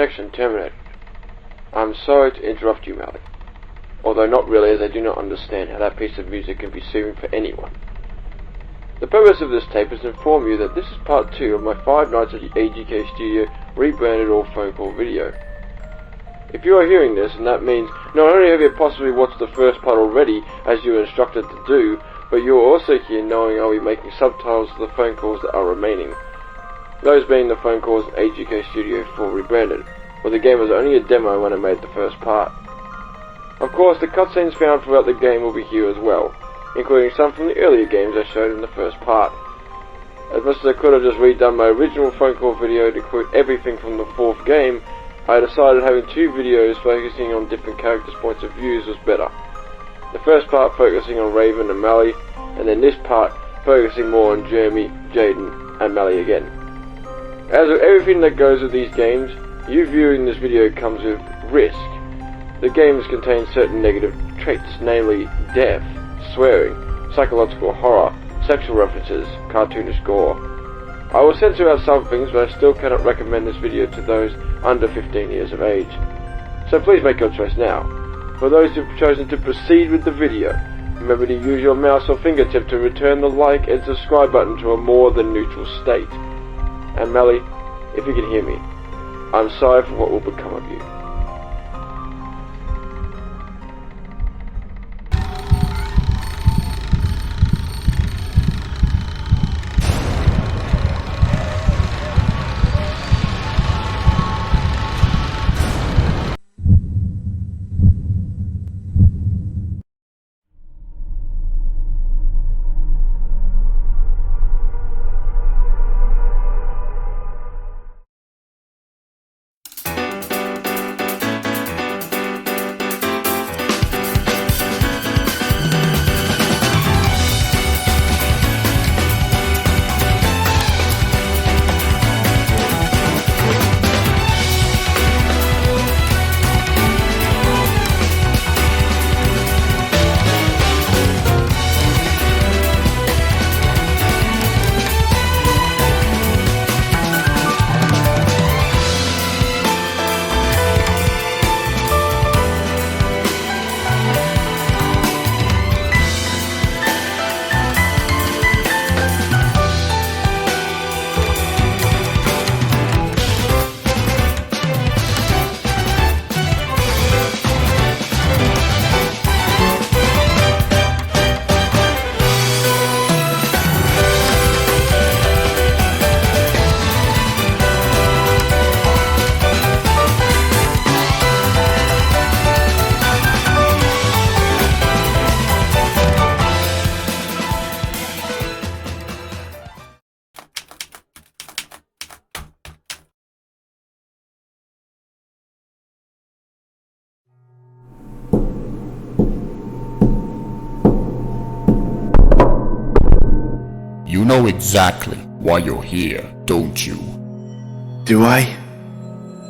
connection terminated. I'm sorry to interrupt you, Mallie. Although not really, as I do not understand how that piece of music can be soothing for anyone. The purpose of this tape is to inform you that this is part 2 of my 5 nights at the AGK Studio rebranded all phone call video. If you are hearing this, and that means not only have you possibly watched the first part already, as you were instructed to do, but you are also here knowing I'll be making subtitles to the phone calls that are remaining. Those being the phone calls AGK Studio 4 rebranded, where the game was only a demo when I made the first part. Of course, the cutscenes found throughout the game will be here as well, including some from the earlier games I showed in the first part. As much as I could have just redone my original phone call video to include everything from the 4th game, I decided having 2 videos focusing on different characters' points of views was better. The first part focusing on Raven and Mallie, and then this part focusing more on Jeremy, Jaiden, and Mallie again. As with everything that goes with these games, you viewing this video comes with risk. The games contain certain negative traits, namely death, swearing, psychological horror, sexual references, cartoonish gore. I will censor out some things, but I still cannot recommend this video to those under 15 years of age. So please make your choice now. For those who have chosen to proceed with the video, remember to use your mouse or fingertip to return the like and subscribe button to a more than neutral state. And Mallie, if you can hear me, I'm sorry for what will become of you. You know exactly why you're here, don't you? Do I?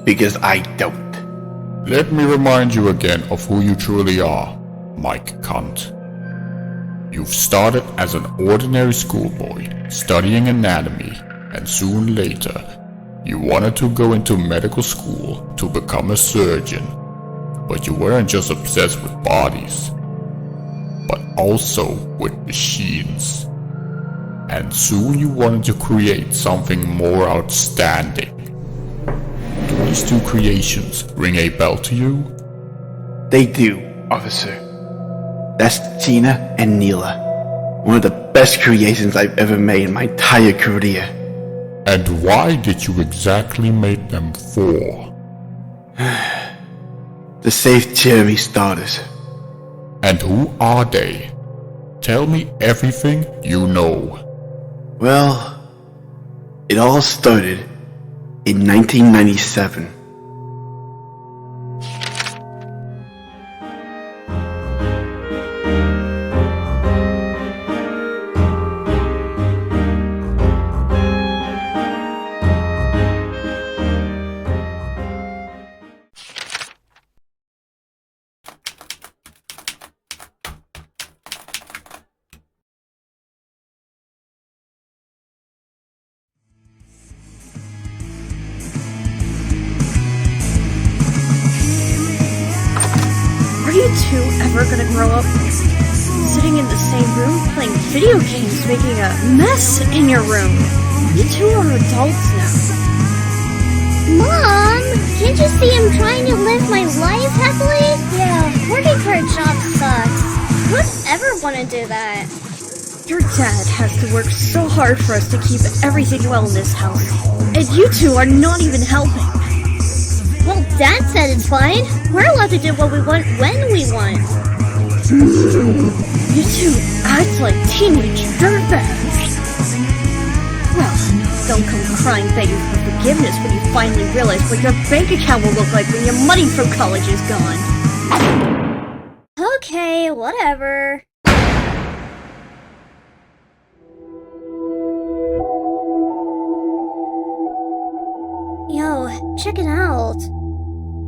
Because I don't. Let me remind you again of who you truly are, Mike Cunt. You've started as an ordinary schoolboy, studying anatomy, and soon later, you wanted to go into medical school to become a surgeon. But you weren't just obsessed with bodies, but also with machines. And soon you wanted to create something more outstanding. Do these 2 creations ring a bell to you? They do, officer. That's Gina and Neela. One of the best creations I've ever made in my entire career. And why did you exactly make them for? To save Jeremy starters. And who are they? Tell me everything you know. Well, it all started in 1997. Are you two ever gonna grow up? Sitting in the same room playing video games, making a mess in your room. You two are adults now. Mom! Can't you see I'm trying to live my life happily? Yeah, working for a job sucks. Who'd ever want to do that? Your dad has to work so hard for us to keep everything well in this house. And you two are not even helping. Well, Dad said it's fine. We're allowed to do what we want when we want. You two act like teenage dirtbags. Well, don't come crying begging for forgiveness when you finally realize what your bank account will look like when your money from college is gone. Okay, whatever. Yo, check it out.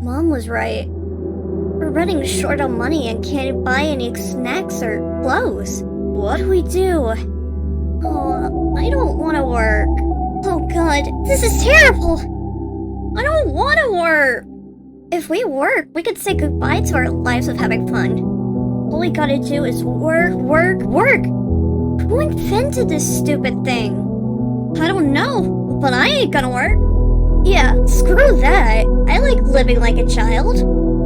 Mom was right. We're running short on money and can't buy any snacks or clothes. What do we do? Oh, I don't want to work. Oh god, this is terrible. I don't want to work. If we work, we could say goodbye to our lives of having fun. All we gotta do is work, work, work. Who invented this stupid thing? I don't know, but I ain't gonna work. Yeah, screw that. I like living like a child.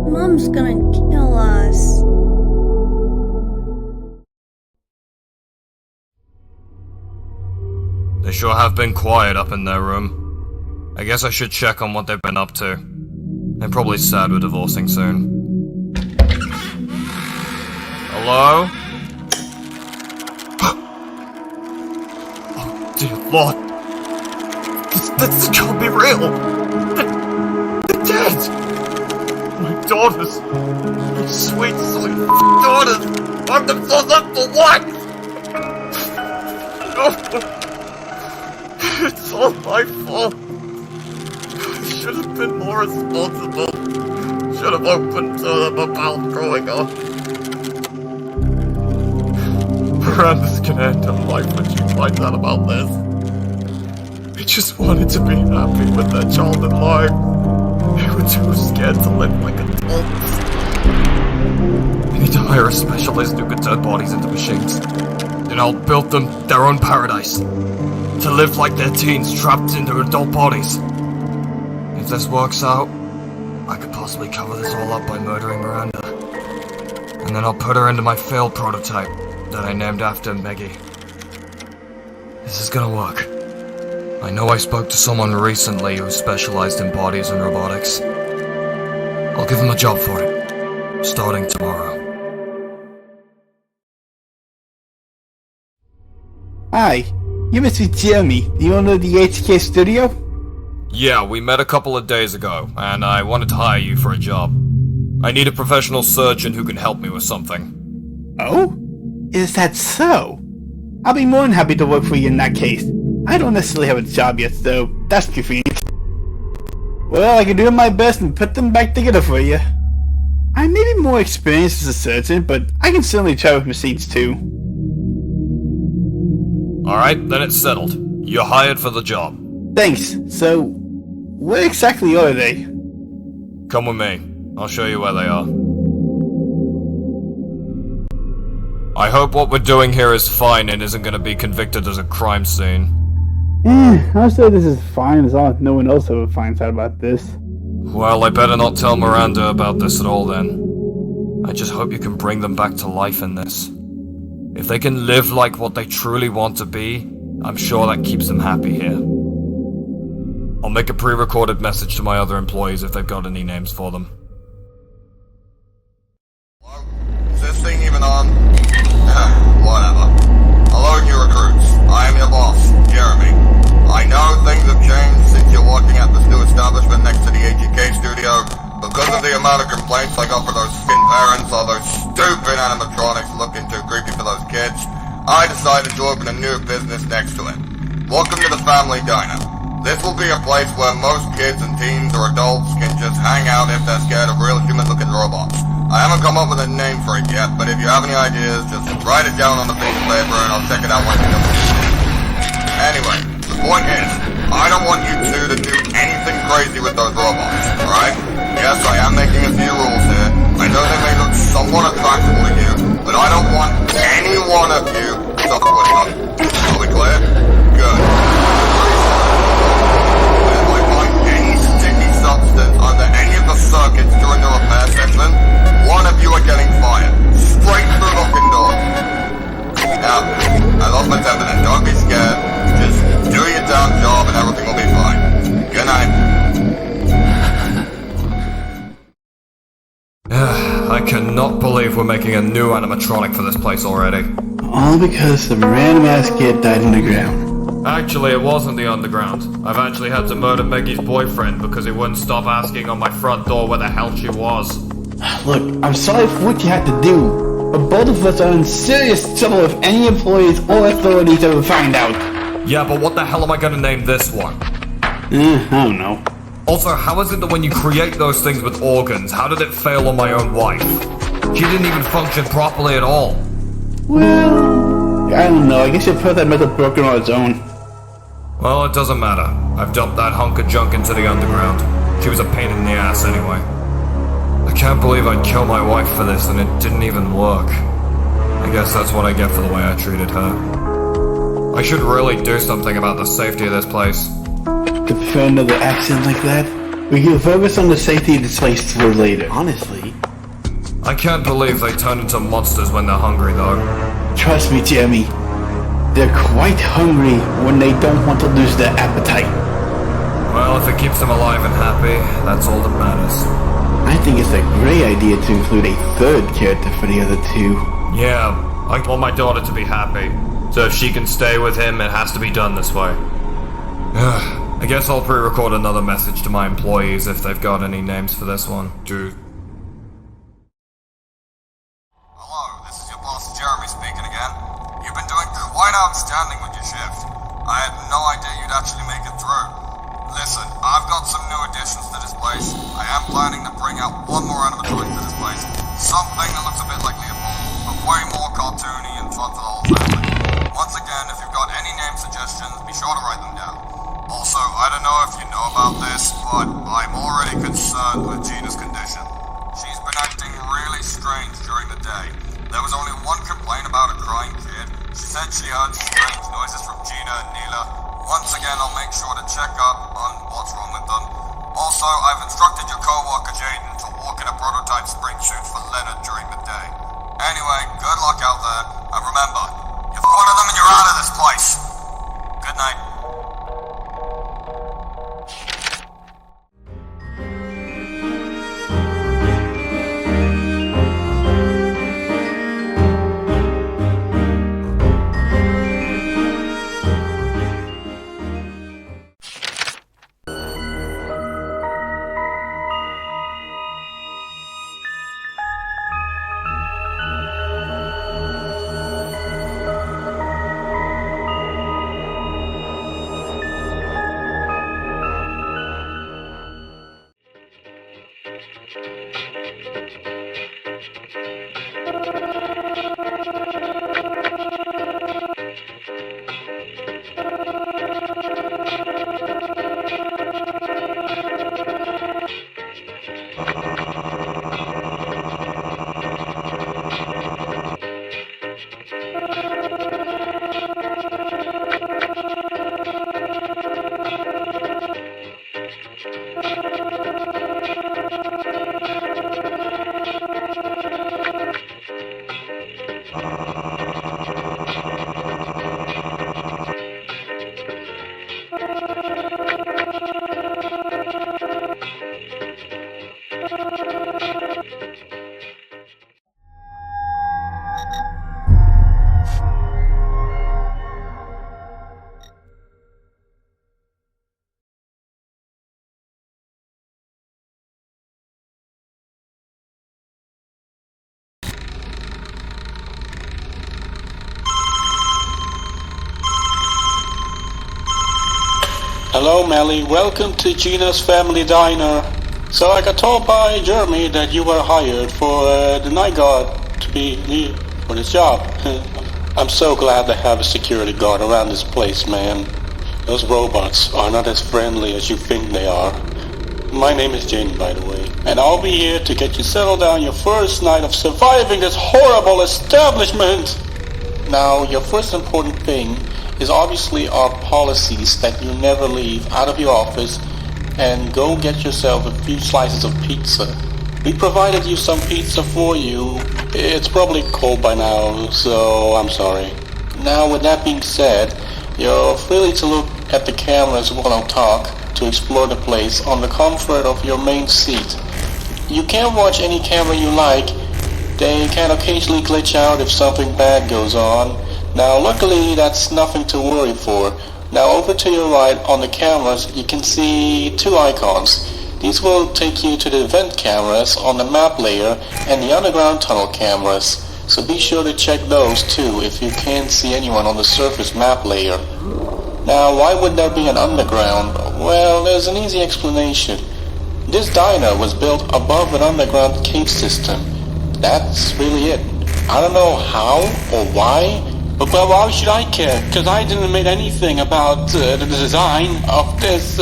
Mom's gonna kill us. They sure have been quiet up in their room. I guess I should check on what they've been up to. They're probably sad we're divorcing soon. Hello? Oh, dear Lord. This can't be real. They're dead. My daughters. My sweet, sweet daughters. I'm the left for what? Oh. It's all my fault. I should have been more responsible. Should have opened to them about growing up. Miranda's gonna end her life when she finds out about this. They just wanted to be happy with their child alive. They were too scared to live like adults. We need to hire a specialist who could turn bodies into machines. Then I'll build them their own paradise. To live like their teens trapped into adult bodies. If this works out, I could possibly cover this all up by murdering Miranda. And then I'll put her into my failed prototype that I named after Meggie. This is gonna work. I know I spoke to someone recently who specialized in bodies and robotics. I'll give him a job for it, starting tomorrow. Hi, you must be Jeremy, the owner of the AGK Studio? Yeah, we met a couple of days ago, and I wanted to hire you for a job. I need a professional surgeon who can help me with something. Oh? Is that so? I'll be more than happy to work for you in that case. I don't necessarily have a job yet, so that's convenient. Well, I can do my best and put them back together for you. I may be more experienced as a surgeon, but I can certainly try with machines too. Alright, then it's settled. You're hired for the job. Thanks. So, where exactly are they? Come with me. I'll show you where they are. I hope what we're doing here is fine and isn't going to be convicted as a crime scene. I'll say this is fine as long as no one else ever finds out about this. Well, I better not tell Miranda about this at all then. I just hope you can bring them back to life in this. If they can live like what they truly want to be, I'm sure that keeps them happy here. I'll make a pre-recorded message to my other employees if they've got any names for them. Hello? Is this thing even on? Whatever. Hello, new recruits. I am your boss, Jeremy. I know things have changed since you're working at this new establishment next to the AGK Studio. Because of the amount of complaints I got for those skin parents or those stupid animatronics looking too creepy for those kids, I decided to open a new business next to it. Welcome to the Family Diner. This will be a place where most kids and teens or adults can just hang out if they're scared of real human-looking robots. I haven't come up with a name for it yet, but if you have any ideas, just write it down on a piece of paper and I'll check it out once you know. Anyway, the point is, I don't want you two to do anything crazy with those robots, alright? Yes, I am making a few rules here. I know they may look I cannot believe we're making a new animatronic for this place already. All because some random ass kid died in the ground. Actually, it wasn't the underground. I've actually had to murder Maggie's boyfriend because he wouldn't stop asking on my front door where the hell she was. Look, I'm sorry for what you had to do, but both of us are in serious trouble if any employees or authorities ever find out. Yeah, but what the hell am I gonna name this one? I don't know. Also, how is it that when you create those things with organs, how did it fail on my own wife? She didn't even function properly at all. Well, I don't know. I guess your that must have broken on its own. Well, it doesn't matter. I've dumped that hunk of junk into the underground. She was a pain in the ass anyway. I can't believe I'd kill my wife for this and it didn't even work. I guess that's what I get for the way I treated her. I should really do something about the safety of this place. To prevent another accident like that, we can focus on the safety of this place for later. Honestly. I can't believe they turn into monsters when they're hungry, though. Trust me, Jeremy. They're quite hungry when they don't want to lose their appetite. Well, if it keeps them alive and happy, that's all that matters. I think it's a great idea to include a third character for the other two. Yeah, I want my daughter to be happy. So if she can stay with him, it has to be done this way. I guess I'll pre-record another message to my employees if they've got any names for this one. Dude. Hello, this is your boss Jeremy speaking again. You've been doing quite outstanding with your shift. I had no idea you'd actually make it through. Listen, I've got some new additions to this place. I am planning to bring out one more animatronic to this place. Something that looks a bit like Leopold, but way more cartoony and fun for the whole family. Once again, if you've got any name suggestions, be sure to write them down. Also, I don't know if you know about this, but I'm already concerned with Gina's condition. She's been acting really strange during the day. There was only one complaint about a crying kid. She said she heard strange noises from Gina and Neela. Once again, I'll make sure to check up on what's wrong with them. Also, I've instructed your co-worker Jaiden to walk in a prototype spring suit for Leonard during the day. Anyway, good luck out there, and remember, you've cornered them and you're out of this place. Good night. Hello Mallie, welcome to Gina's Family Diner. So I got told by Jeremy that you were hired for the night guard to be here for this job. I'm so glad to have a security guard around this place, man. Those robots are not as friendly as you think they are. My name is Jaiden, by the way, and I'll be here to get you settled down your first night of surviving this horrible establishment. Now, your first important thing is obviously our policies that you never leave out of your office and go get yourself a few slices of pizza. We provided you some pizza for you. It's probably cold by now, so I'm sorry. Now, with that being said, you're free to look at the cameras while I talk to explore the place on the comfort of your main seat. You can watch any camera you like, They can occasionally glitch out if something bad goes on. Now luckily that's nothing to worry for. Now over to your right on the cameras you can see two icons. These will take you to the vent cameras on the map layer and the underground tunnel cameras. So be sure to check those too if you can't see anyone on the surface map layer. Now why would there be an underground? Well, there's an easy explanation. This diner was built above an underground cave system. That's really it. I don't know how or why, but why should I care? Because I didn't admit anything about the design of this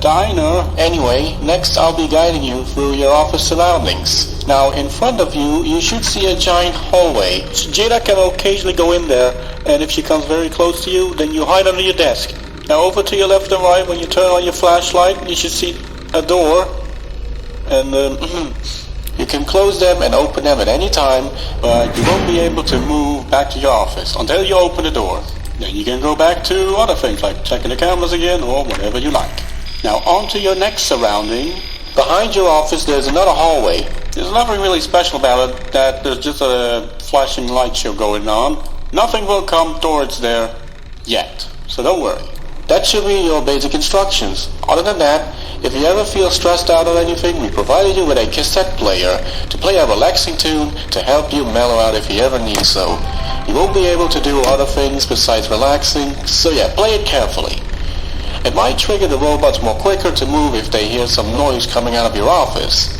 diner. Anyway, next I'll be guiding you through your office surroundings. Now in front of you, you should see a giant hallway. Jada can occasionally go in there, and if she comes very close to you, then you hide under your desk. Now over to your left and right, when you turn on your flashlight, you should see a door, and you can close them and open them at any time, but you won't be able to move back to your office until you open the door. Then you can go back to other things like checking the cameras again or whatever you like. Now on to your next surrounding. Behind your office there's another hallway. There's nothing really special about it, that there's just a flashing light show going on. Nothing will come towards there yet, so don't worry. That should be your basic instructions. Other than that, if you ever feel stressed out or anything, we provided you with a cassette player to play a relaxing tune to help you mellow out if you ever need so. You won't be able to do other things besides relaxing, so yeah, play it carefully. It might trigger the robots more quicker to move if they hear some noise coming out of your office.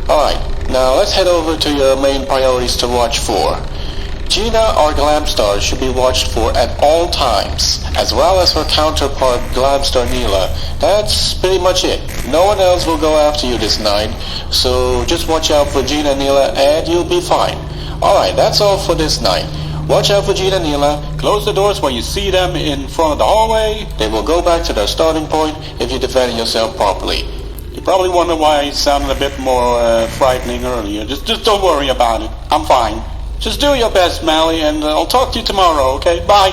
Alright, now let's head over to your main priorities to watch for. Gina, our Glamstar, should be watched for at all times, as well as her counterpart Glamstar Neela. That's pretty much it. No one else will go after you this night, so just watch out for Gina and Neela and you'll be fine. Alright, that's all for this night. Watch out for Jaiden and Neela. Close the doors when you see them in front of the hallway. They will go back to their starting point if you defend yourself properly. You probably wonder why I sounded a bit more frightening earlier. Just don't worry about it. I'm fine. Just do your best, Mallie, and I'll talk to you tomorrow, okay? Bye!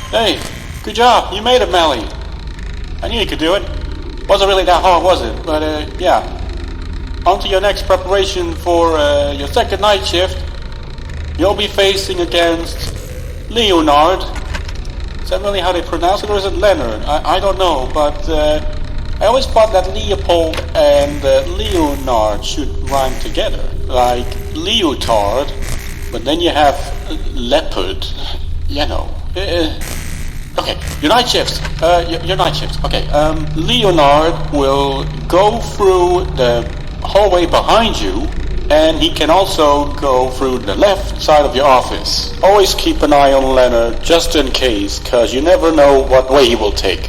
Hey, good job. You made it, Mallie. I knew you could do it. Wasn't really that hard, was it? But, yeah. On to your next preparation for your second night shift. You'll be facing against Leonard. Is that really how they pronounce it, or is it Leonard? I don't know, but I always thought that Leopold and Leonard should rhyme together. Like leotard, but then you have leopard, you know. Okay, your night shifts. Your night shifts. Okay, Leonard will go through the hallway behind you, and he can also go through the left side of your office. Always keep an eye on Leonard, just in case, cause you never know what way he will take.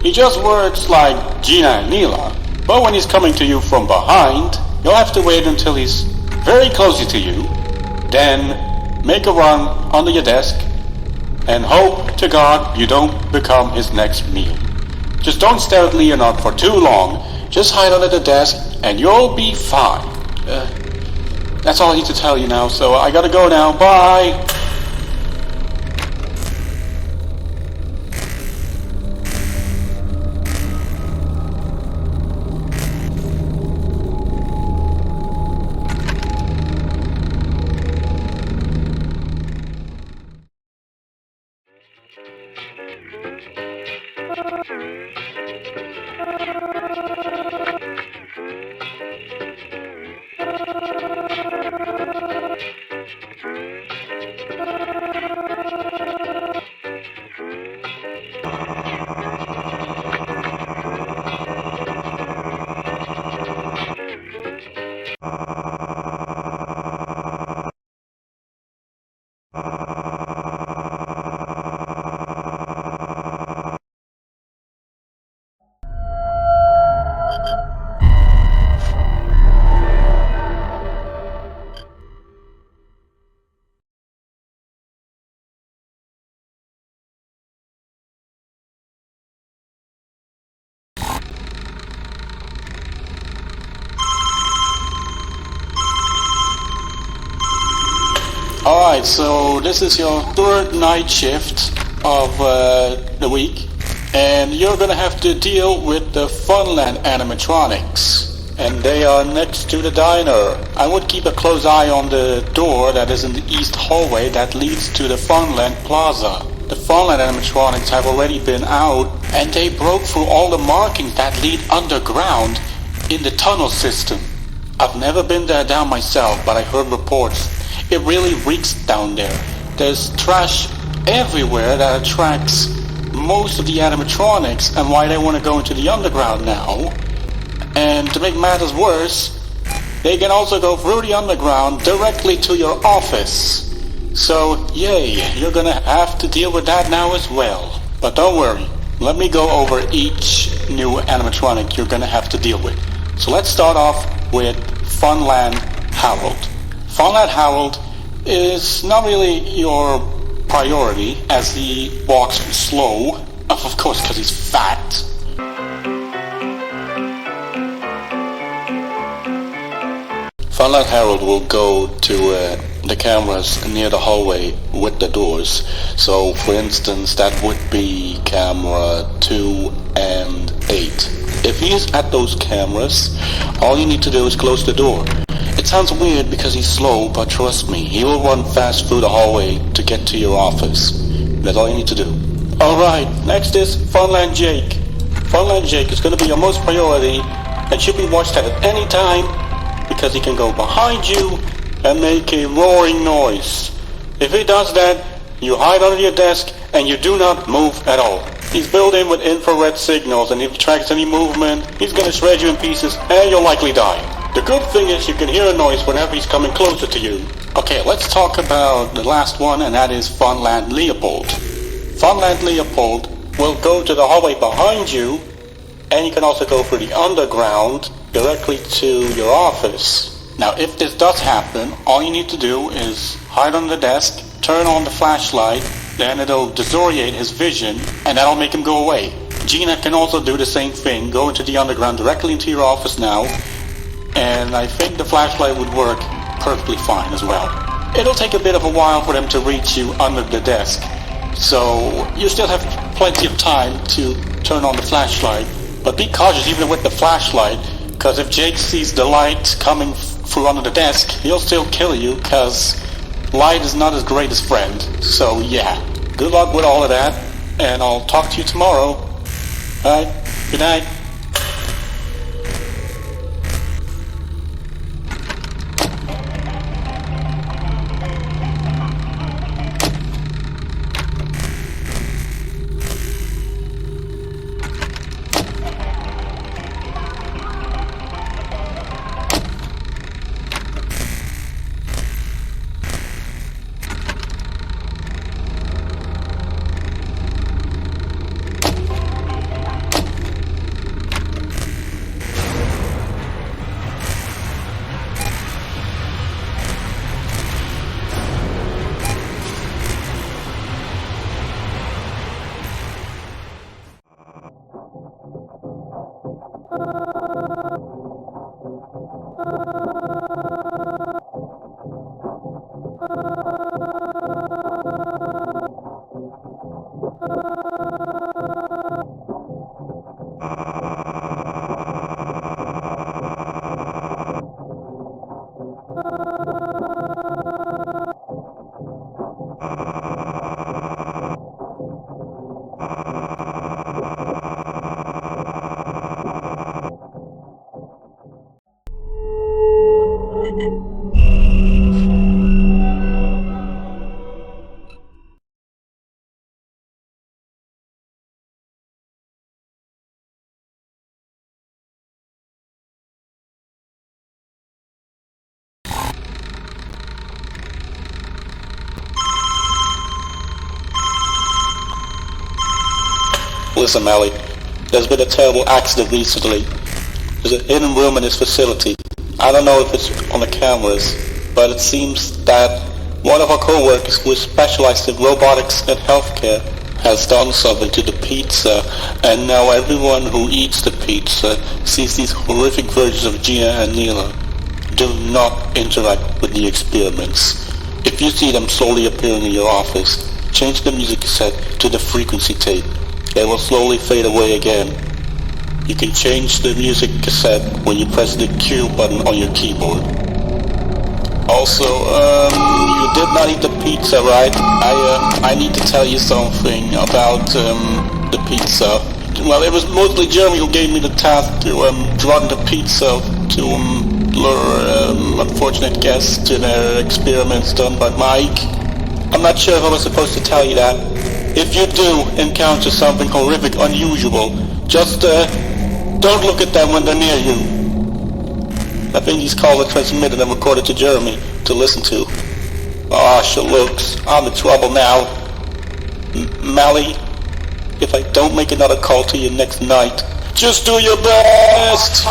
He just works like Gina and Neela, but when he's coming to you from behind, you'll have to wait until he's very close to you, then make a run under your desk, and hope to God you don't become his next meal. Just don't stare at Leonard for too long. Just hide under the desk and you'll be fine. That's all I need to tell you now, so I gotta go now. Bye! Alright, so this is your third night shift of the week, and you're gonna have to deal with the Funland animatronics. And they are next to the diner. I would keep a close eye on the door that is in the east hallway that leads to the Funland Plaza. The Funland animatronics have already been out, and they broke through all the markings that lead underground in the tunnel system. I've never been there down myself, but I heard reports. It really reeks down there. There's trash everywhere that attracts most of the animatronics, and why they want to go into the underground now. And to make matters worse, they can also go through the underground directly to your office. So, yay, you're gonna have to deal with that now as well. But don't worry, let me go over each new animatronic you're gonna have to deal with. So let's start off with Funland Harold. Funland Harold is not really your priority, as he walks slow, of course because he's fat. Funland Harold will go to the cameras near the hallway with the doors. So for instance, that would be camera 2 and 8. If he's at those cameras, all you need to do is close the door. It sounds weird because he's slow, but trust me, he will run fast through the hallway to get to your office. That's all you need to do. Alright, next is Funland Jake. Funland Jake is going to be your most priority and should be watched at any time because he can go behind you and make a roaring noise. If he does that, you hide under your desk and you do not move at all. He's built in with infrared signals, and if he tracks any movement, he's going to shred you in pieces and you'll likely die. The good thing is you can hear a noise whenever he's coming closer to you. Okay, let's talk about the last one, and that is Funland Leopold. Funland Leopold will go to the hallway behind you, and you can also go through the underground directly to your office. Now, if this does happen, all you need to do is hide on the desk, turn on the flashlight, then it'll disorientate his vision, and that'll make him go away. Gina can also do the same thing, go into the underground directly into your office now, and I think the flashlight would work perfectly fine as well. It'll take a bit of a while for them to reach you under the desk, so you still have plenty of time to turn on the flashlight, but be cautious even with the flashlight, because if Jake sees the light coming through under the desk, he'll still kill you, because light is not his greatest friend. So yeah, good luck with all of that, and I'll talk to you tomorrow. Alright, good night. Listen, Mallie, there's been a terrible accident recently. There's a hidden room in this facility. I don't know if it's on the cameras, but it seems that one of our co-workers who is specialized in robotics and healthcare has done something to the pizza, and now everyone who eats the pizza sees these horrific versions of Gina and Neela. Do not interact with the experiments. If you see them slowly appearing in your office, change the music cassette to the frequency tape. They will slowly fade away again. You can change the music cassette when you press the Q button on your keyboard. Also, you did not eat the pizza, right? I need to tell you something about, the pizza. Well, it was mostly Jeremy who gave me the task to, drug the pizza to, lure, unfortunate guests to their experiments done by Mike. I'm not sure if I was supposed to tell you that. If you do encounter something horrific, unusual, just, don't look at them when they're near you. I think these calls are transmitted and recorded to Jeremy to listen to. Ah, looks, I'm in trouble now. Mallie, if I don't make another call to you next night, just do your best!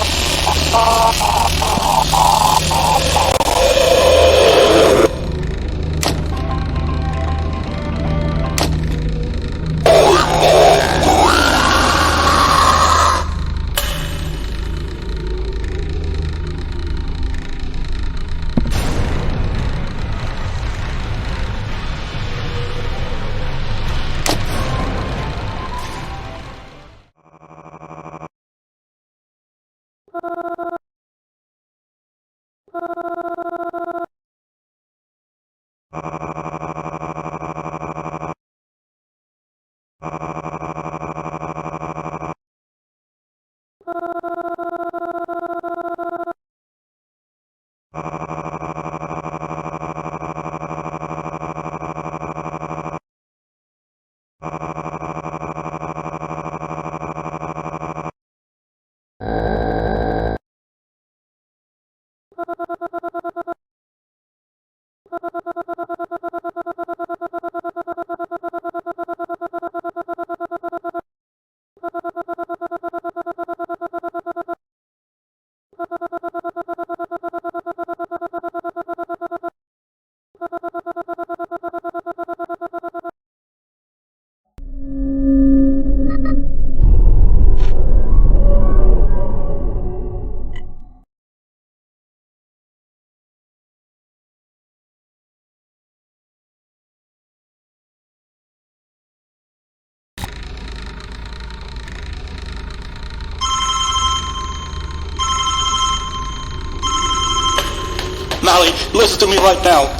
Mallie, listen to me right now.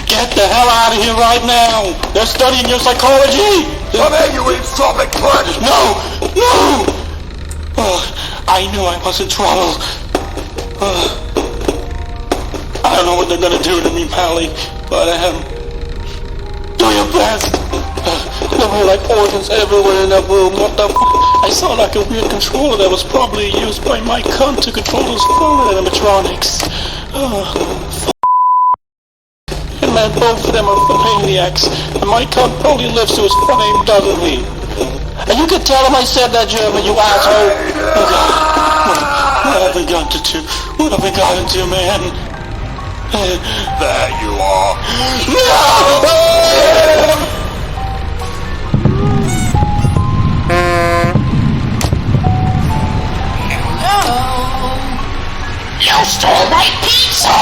Get the hell out of here right now. They're studying your psychology. Come here, you atomic prick! No! No! Oh, I knew I was in trouble. I don't know what they're gonna do to me, Mallie, but do your best. There were like organs everywhere in that room. What the f***? I saw like a weird controller that was probably used by my cunt to control those phone animatronics. And man, both of them are maniacs. And my cunt probably lives to his fun name, doesn't he? And you can tell him I said that, German, you asshole. Oh God. What have we got to do? What have we got to do, man? There you are. No! You stole my pizza!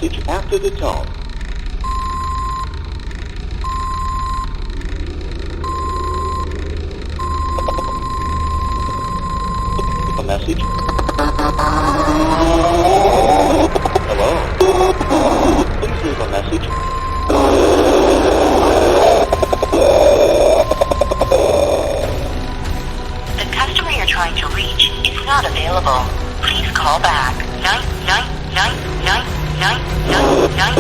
message after the tone. A message. Hello? Please leave a message. The customer you're trying to reach is not available. Please call back. 999999999.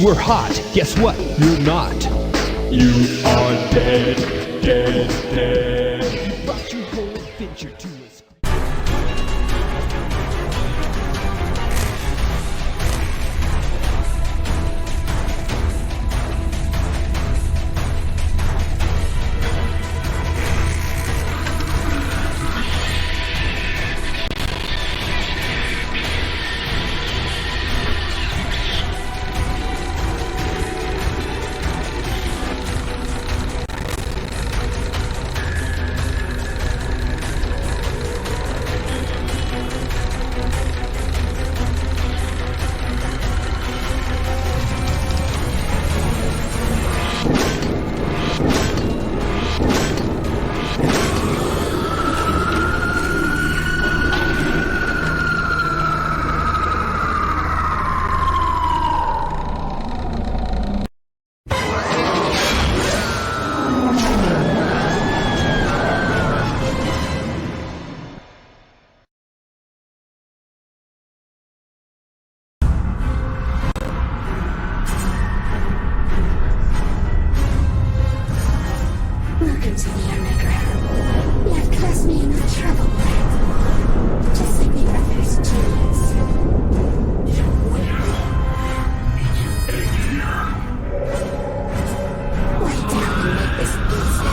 We're hot. Guess what? You're not. You are dead, dead, dead. You brought your whole adventure to us. Welcome to the underground. You have cast me in the trouble world. Just like the others, Julius. Lie down and make this easy.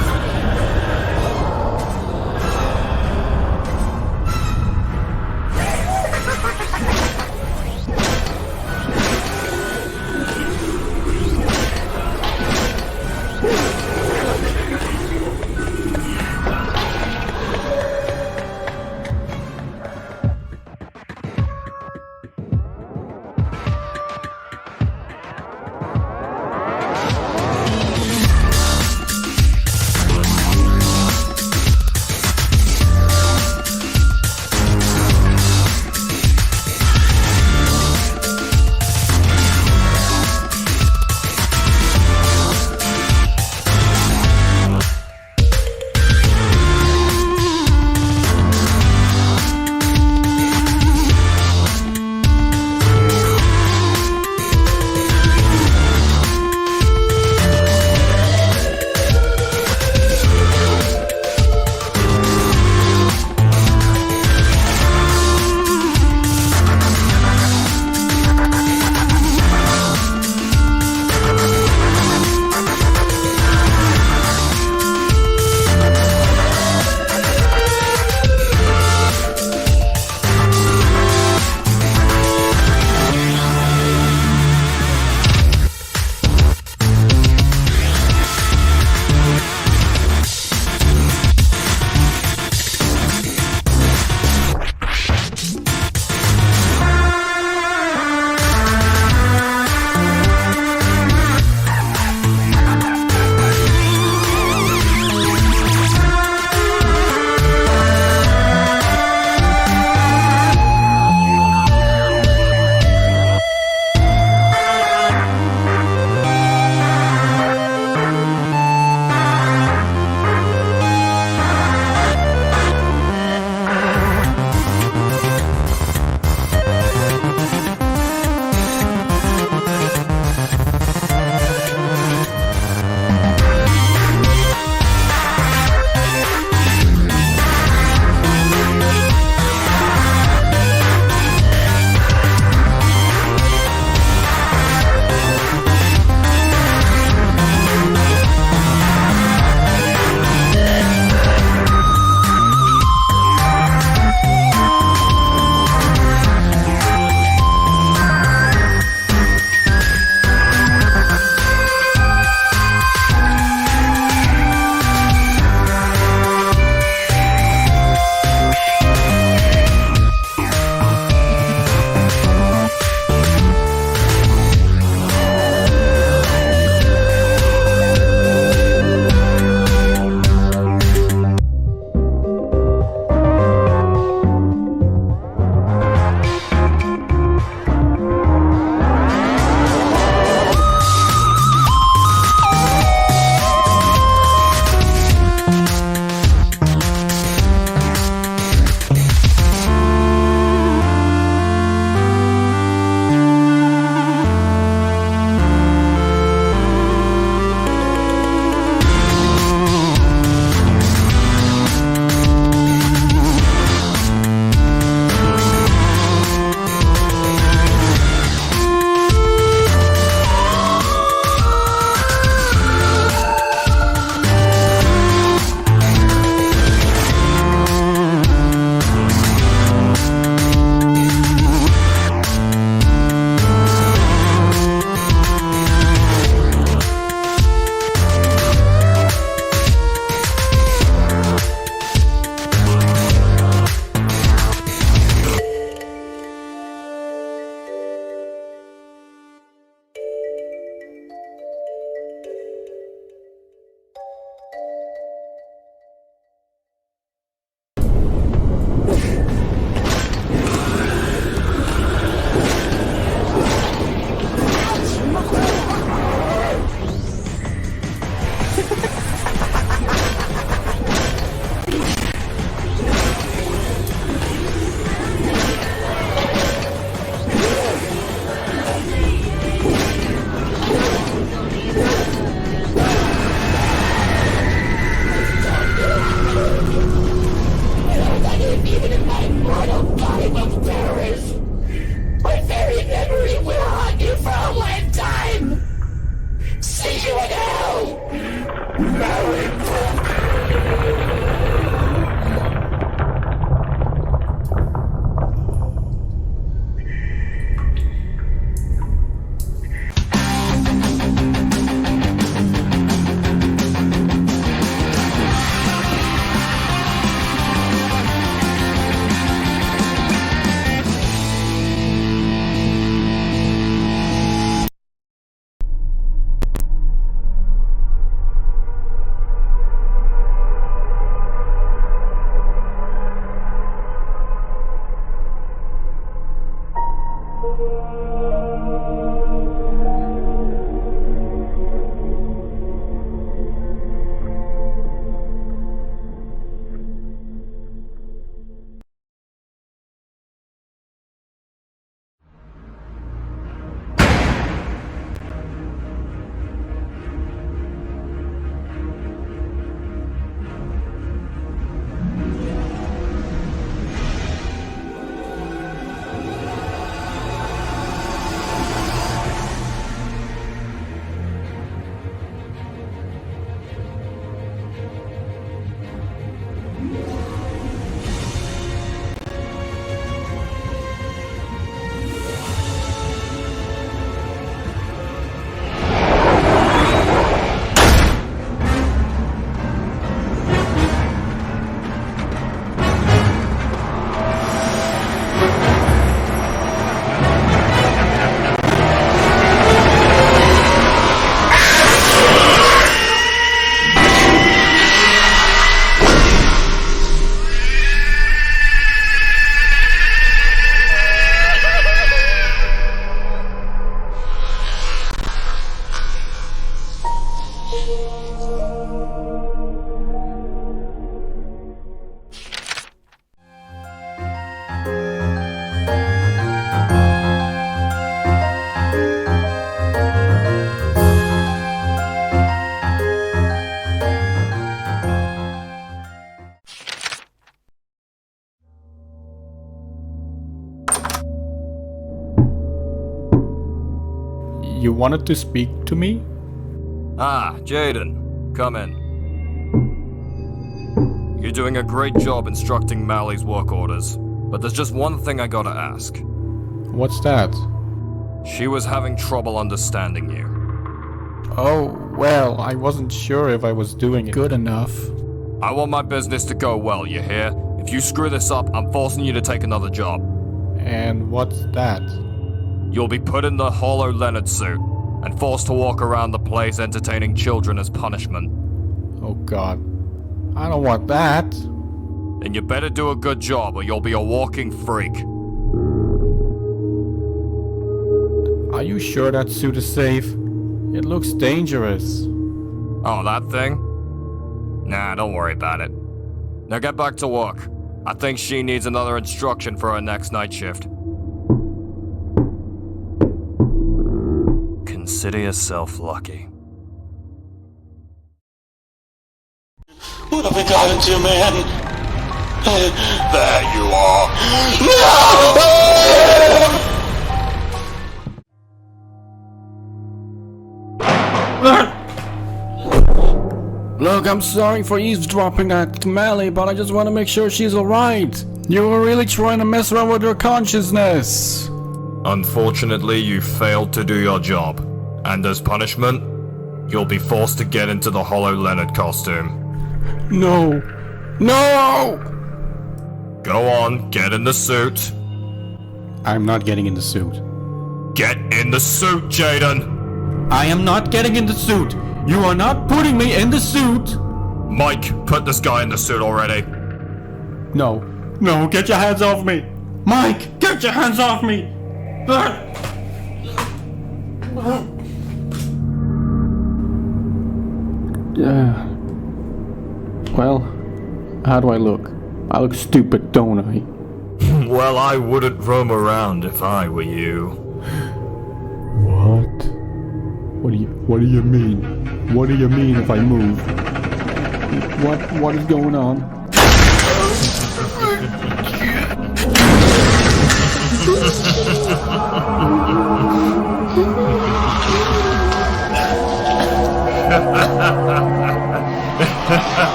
You wanted to speak to me? Ah, Jaiden, come in. You're doing a great job instructing Mallie's work orders, but there's just one thing I gotta ask. What's that? She was having trouble understanding you. Oh, well, I wasn't sure if I was doing it good enough. I want my business to go well, you hear? If you screw this up, I'm forcing you to take another job. And what's that? You'll be put in the Hollow Leonard suit and forced to walk around the place entertaining children as punishment. Oh god. I don't want that. Then you better do a good job or you'll be a walking freak. Are you sure that suit is safe? It looks dangerous. Oh, that thing? Nah, don't worry about it. Now get back to work. I think she needs another instruction for her next night shift. Consider yourself lucky. What have we got into, man? There you are. Look, I'm sorry for eavesdropping at Mallie, but I just want to make sure she's alright. You were really trying to mess around with her consciousness. Unfortunately, you failed to do your job. And as punishment, you'll be forced to get into the Hollow Leonard costume. No. No! Go on, get in the suit. I'm not getting in the suit. Get in the suit, Jaiden! I am not getting in the suit! You are not putting me in the suit! Mike, put this guy in the suit already. No. No, get your hands off me! Mike, get your hands off me! Well, how do I look? I look stupid, don't I? Well, I wouldn't roam around if I were you. What? What do you mean? What do you mean if I move? What is going on?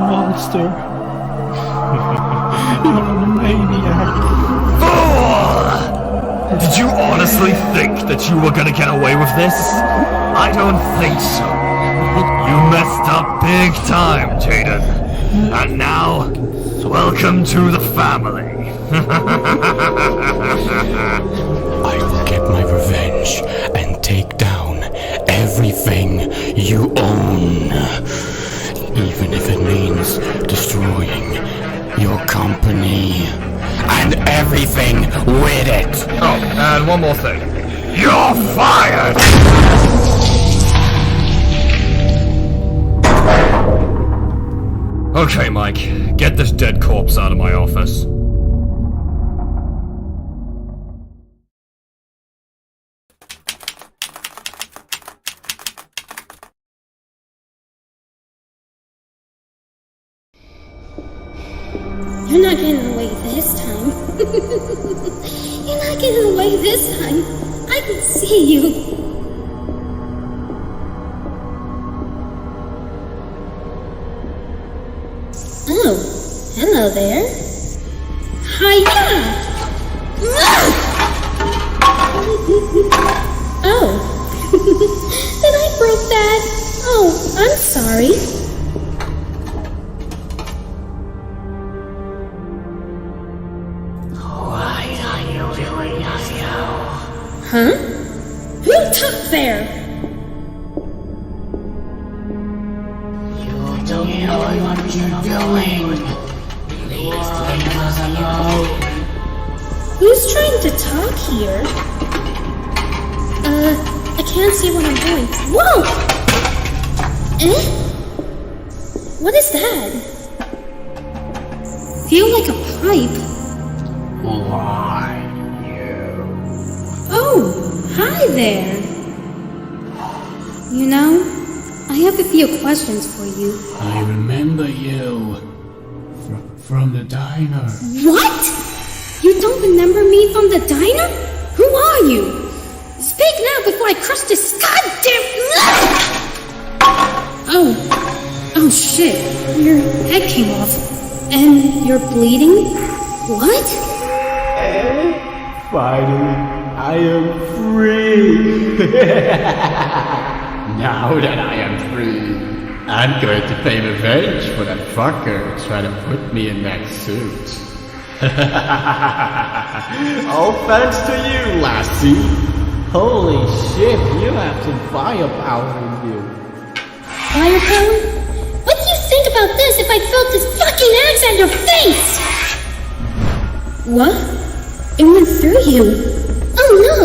Monster. You're a maniac. Fool! Did you honestly think that you were gonna get away with this? I don't think so. You messed up big time, Jaiden. And now, welcome to the family. I will get my revenge and take down everything you own. Even if it means destroying your company and everything with it. Oh, and one more thing. You're fired! Okay, Mike, get this dead corpse out of my office. You're not getting away this time. You're not getting away this time. I can see you. Oh, hello there. Hiya! Oh, did I break that? Oh, I'm sorry. What are you doing, Yasuo? Huh? Who took there? You don't know what you're doing. Please leave us alone. Who's trying to talk here? I can't see what I'm doing. Whoa! Eh? What is that? Feel like a pipe. Why? Oh, hi there. You know, I have a few questions for you. I remember you from the diner. What? You don't remember me from the diner? Who are you? Speak now before I crush this goddamn... Oh shit. Your head came off. And you're bleeding? What? Finally, I am free. Now that I am free, I'm going to pay revenge for that fucker trying to put me in that suit. All thanks to you, lassie. Holy shit, you have some firepower in you. Firepower? What do you think about this if I felt this fucking axe at your face? What? It went through you. Oh no!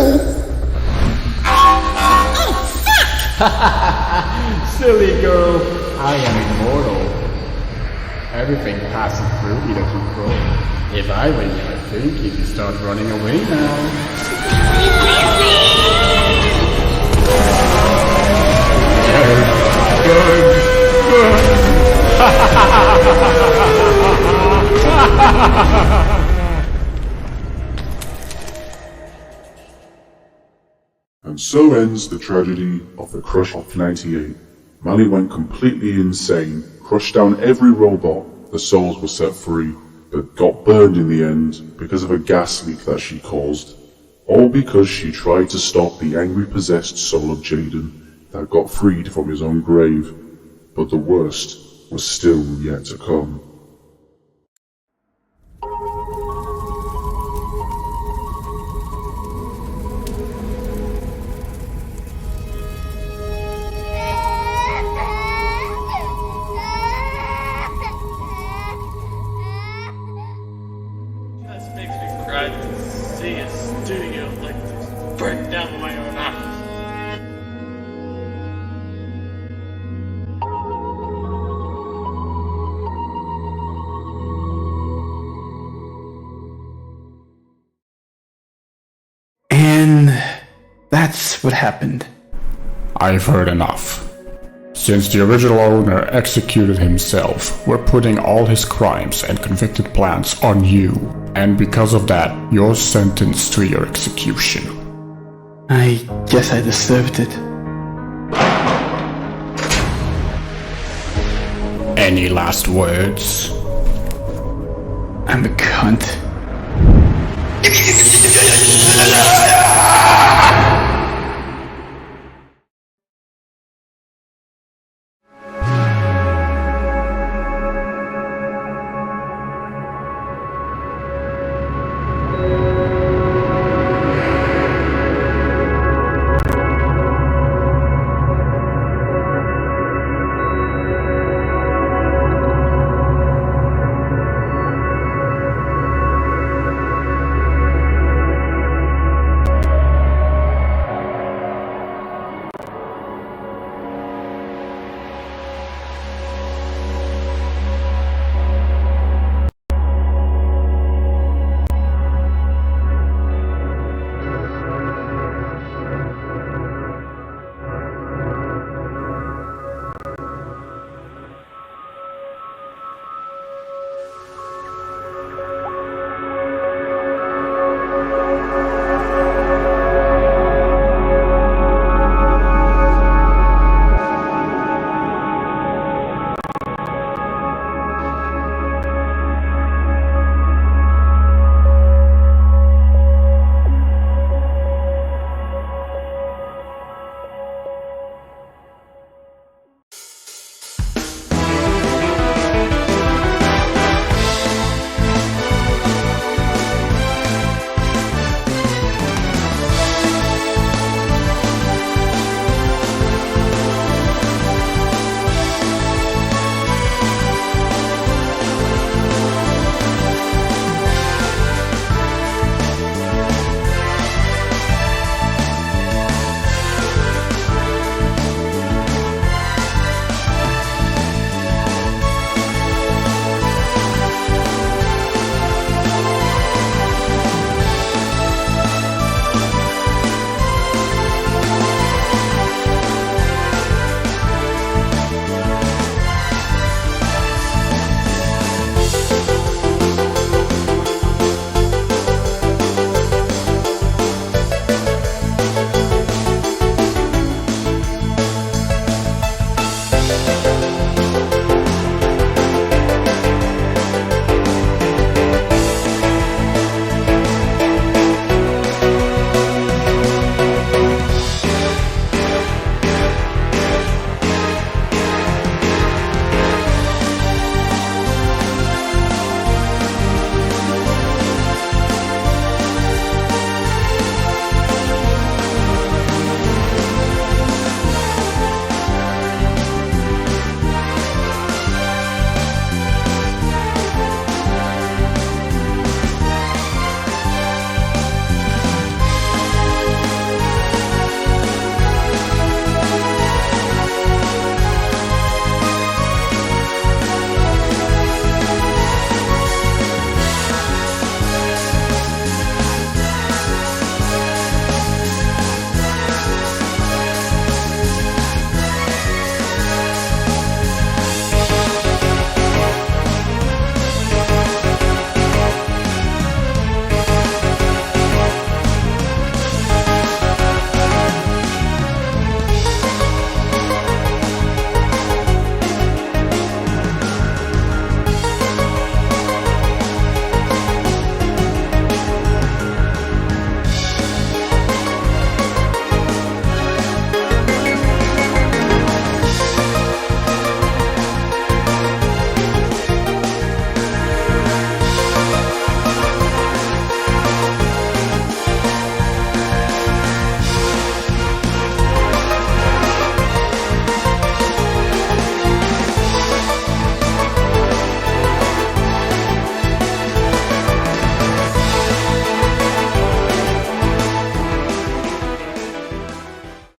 Oh fuck! Silly girl, I am immortal. Everything passes through me that you grow. If I were you, I think you could start running away now. And so ends the tragedy of the Crush of 98. Mallie went completely insane, crushed down every robot, the souls were set free, but got burned in the end because of a gas leak that she caused. All because she tried to stop the angry possessed soul of Jaiden that got freed from his own grave. But the worst was still yet to come. This makes me proud to see a studio like this burn down my own office. And that's what happened. I've heard enough. Since the original owner executed himself, we're putting all his crimes and convicted plans on you. And because of that, you're sentenced to your execution. I guess I deserved it. Any last words? I'm a cunt.